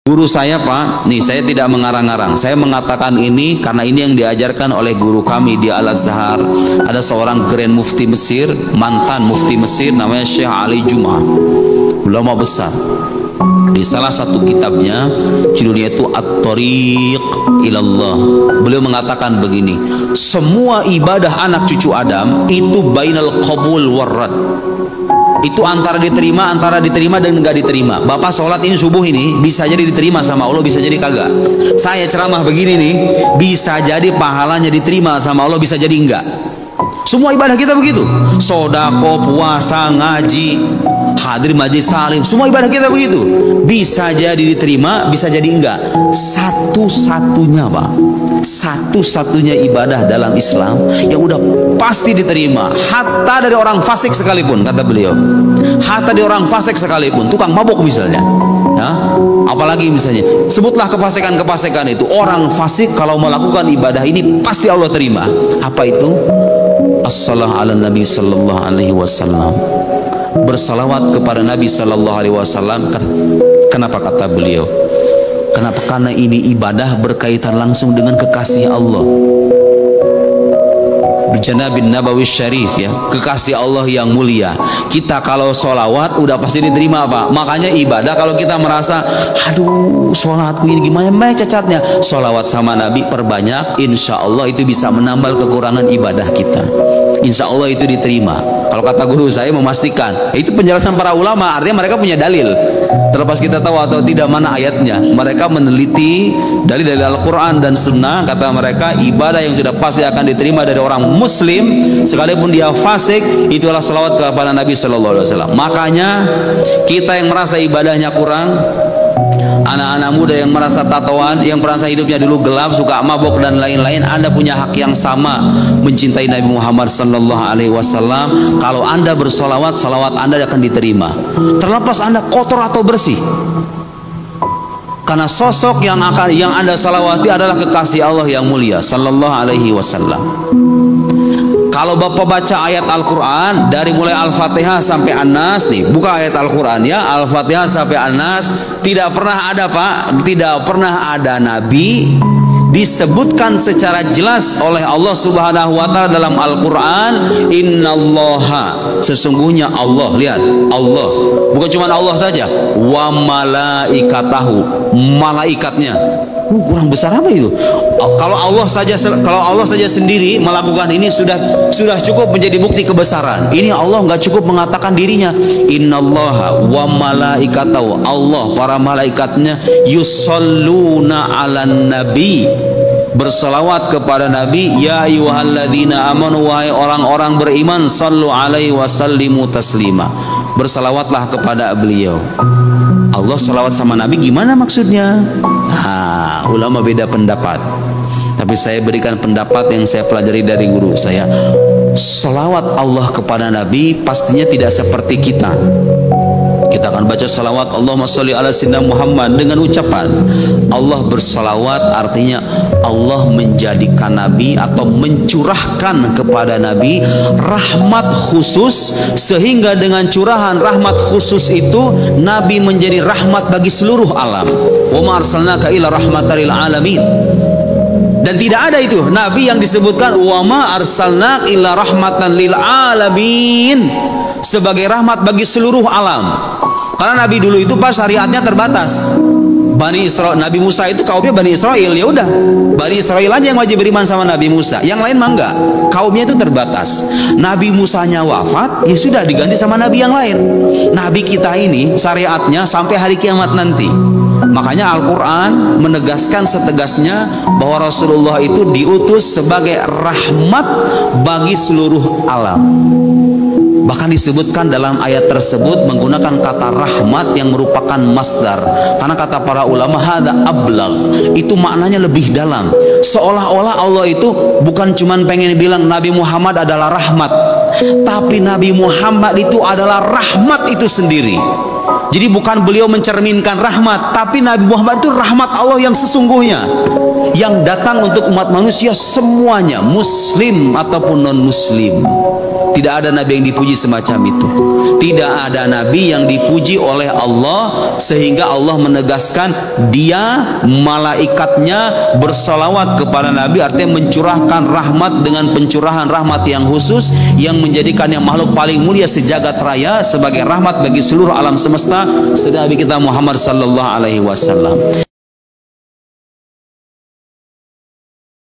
Guru saya Pak, nih saya tidak mengarang-arang. Saya mengatakan ini karena ini yang diajarkan oleh guru kami di Al-Azhar. Ada seorang Grand Mufti Mesir, mantan Mufti Mesir, namanya Syekh Ali Jum'ah, ulama besar. Di salah satu kitabnya, judulnya itu At-Thariq Ilallah, beliau mengatakan begini: semua ibadah anak cucu Adam itu bainal qabul warrad. Itu antara diterima dan nggak diterima. Bapak sholat ini subuh ini bisa jadi diterima sama Allah, bisa jadi kagak. Saya ceramah begini nih, bisa jadi pahalanya diterima sama Allah, bisa jadi enggak. Semua ibadah kita begitu. Sodako, puasa, ngaji, hadir majelis taklim, semua ibadah kita begitu. Bisa jadi diterima, bisa jadi enggak. Satu-satunya Pak, satu-satunya ibadah dalam Islam yang udah pasti diterima, hatta dari orang fasik sekalipun, kata beliau. Hatta dari orang fasik sekalipun, tukang mabuk misalnya, ya, apalagi misalnya, sebutlah kefasikan-kefasikan itu. Orang fasik kalau melakukan ibadah ini pasti Allah terima. Apa itu? As-salah ala Nabi sallallahu alaihi wasallam, bersalawat kepada Nabi sallallahu alaihi wasallam. Kenapa kata beliau? Kenapa? Karena ini ibadah berkaitan langsung dengan kekasih Allah. Bijanabin Nabawi Syarif, ya, kekasih Allah yang mulia. Kita kalau sholawat udah pasti diterima Pak. Makanya ibadah kalau kita merasa, aduh sholatku ini gimana banyak cacatnya, sholawat sama Nabi perbanyak, insya Allah itu bisa menambal kekurangan ibadah kita. Insya Allah itu diterima. Kalau kata guru saya memastikan, itu penjelasan para ulama, artinya mereka punya dalil. Terlepas kita tahu atau tidak mana ayatnya, mereka meneliti dari Al-Quran dan Sunnah. Kata mereka, ibadah yang sudah pasti akan diterima dari orang Muslim, sekalipun dia fasik, itulah salawat kepada Nabi Sallallahu Alaihi Wasallam. Makanya kita yang merasa ibadahnya kurang, anak-anak muda yang merasa tatoan, yang merasa hidupnya dulu gelap, suka mabuk dan lain-lain, Anda punya hak yang sama mencintai Nabi Muhammad Sallallahu Alaihi Wasallam. Kalau Anda bersolawat, salawat Anda akan diterima, terlepas Anda kotor atau bersih. Karena sosok yang Anda salawati adalah kekasih Allah yang mulia Sallallahu Alaihi Wasallam. Kalau Bapak baca ayat Al-Quran dari mulai Al-Fatihah sampai An-Nas, nih buka ayat Al-Quran ya, Al-Fatihah sampai An-Nas, tidak pernah ada Pak, tidak pernah ada Nabi disebutkan secara jelas oleh Allah Subhanahu wa Ta'ala dalam Al-Quran, innallaha, sesungguhnya Allah, lihat Allah, bukan cuma Allah saja, wa malaikatahu, malaikatnya. Kurang besar apa itu? Kalau Allah saja sendiri melakukan ini sudah cukup menjadi bukti kebesaran. Ini Allah nggak cukup mengatakan dirinya, innallaha wa malaikatahu, Allah para malaikatnya, yusalluna 'alan nabi, berselawat kepada Nabi, ya ayyuhalladzina amanu, wahai orang-orang beriman, sallu alaihi wasallimu taslima, berselawatlah kepada beliau. Allah selawat sama Nabi gimana maksudnya? Nah, ulama beda pendapat. Tapi saya berikan pendapat yang saya pelajari dari guru saya. Selawat Allah kepada Nabi pastinya tidak seperti kita. Kita akan baca salawat Allahumma sholli ala sayyidina Muhammad dengan ucapan Allah bersalawat, artinya Allah menjadikan Nabi atau mencurahkan kepada Nabi rahmat khusus, sehingga dengan curahan rahmat khusus itu Nabi menjadi rahmat bagi seluruh alam. Wa ma arsalnaka illa rahmatan lil alamin. Dan tidak ada itu Nabi yang disebutkan wa ma arsalnaka illa rahmatan lil alamin, sebagai rahmat bagi seluruh alam. Karena Nabi dulu itu pas syariatnya terbatas. Bani Israel, Nabi Musa itu kaumnya Bani Israel, ya udah Bani Israel aja yang wajib beriman sama Nabi Musa, yang lain mah enggak, kaumnya itu terbatas. Nabi Musanya wafat, ya sudah diganti sama Nabi yang lain. Nabi kita ini syariatnya sampai hari kiamat nanti. Makanya Al-Quran menegaskan setegasnya bahwa Rasulullah itu diutus sebagai rahmat bagi seluruh alam. Bahkan disebutkan dalam ayat tersebut menggunakan kata rahmat yang merupakan masdar. Karena kata para ulama, hada ablagh, itu maknanya lebih dalam. Seolah-olah Allah itu bukan cuman pengen bilang Nabi Muhammad adalah rahmat, tapi Nabi Muhammad itu adalah rahmat itu sendiri. Jadi bukan beliau mencerminkan rahmat, tapi Nabi Muhammad itu rahmat Allah yang sesungguhnya, yang datang untuk umat manusia semuanya, muslim ataupun non muslim. Tidak ada nabi yang dipuji semacam itu. Tidak ada nabi yang dipuji oleh Allah sehingga Allah menegaskan dia, malaikatnya bersalawat kepada nabi, artinya mencurahkan rahmat dengan pencurahan rahmat yang khusus yang menjadikan yang makhluk paling mulia sejagat raya sebagai rahmat bagi seluruh alam semesta, Nabi kita Muhammad sallallahu alaihi wasallam.